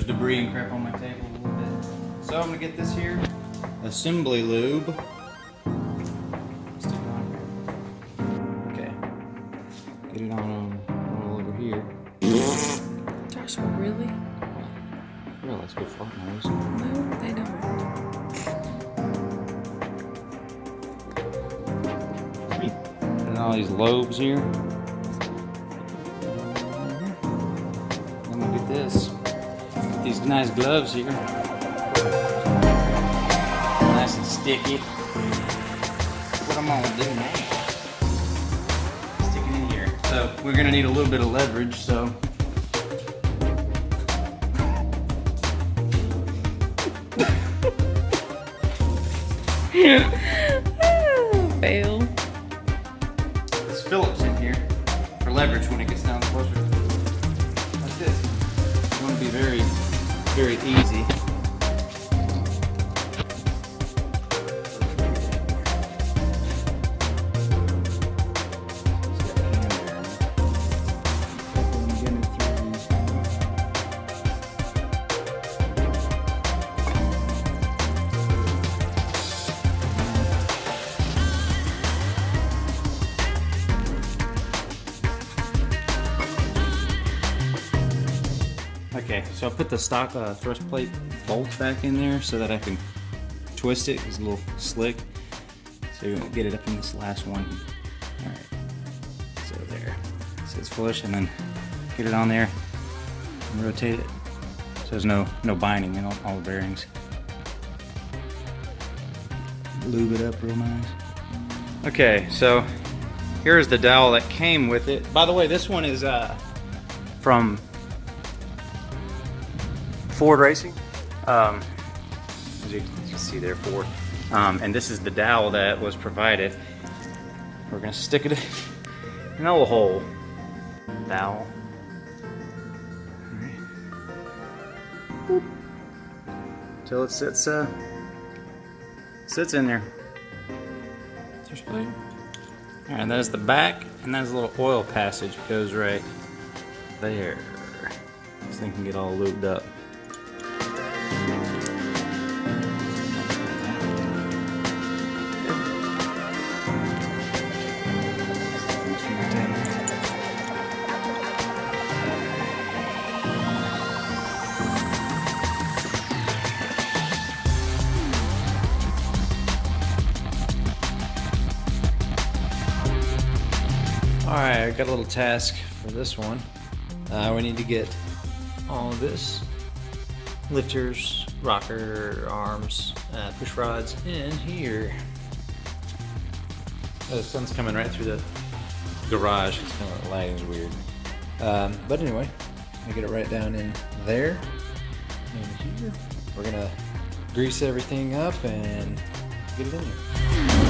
There's debris and crap on my table a little bit. So I'm gonna get this here assembly lube. Stick it on here. Okay. Get it on all over here. Joshua, really? I realize good fart noise. No, they don't. And all these lobes here. Then we'll get this. Get these nice gloves here. Nice and sticky. What I'm gonna do now? Stick it in here. So we're gonna need a little bit of leverage, so. Fail. There's Phillips in here for leverage when it gets down closer. Like this. It's going to be very, very easy. Okay, so I put the stock thrust plate bolt back in there so that I can twist it. It's a little slick. So you won't get it up in this last one. Alright, so there. So it's flush, and then get it on there and rotate it. So there's no binding in all the bearings. Lube it up real nice. Okay, so here's the dowel that came with it. By the way, this one is from Ford Racing, as you can see there, Ford. And this is the dowel that was provided. We're gonna stick it in a little hole. Dowel. Right. Till it sits in there. Alright, and there's the back, and there's a little oil passage that goes right there. This thing can get all lubed up. Alright, I got a little task for this one. We need to get all of this, lifters, rocker arms, push rods in here. Oh, the sun's coming right through the garage. It's kind of, the lighting's weird. But anyway, I get it right down in there. And here, we're gonna grease everything up and get it in there.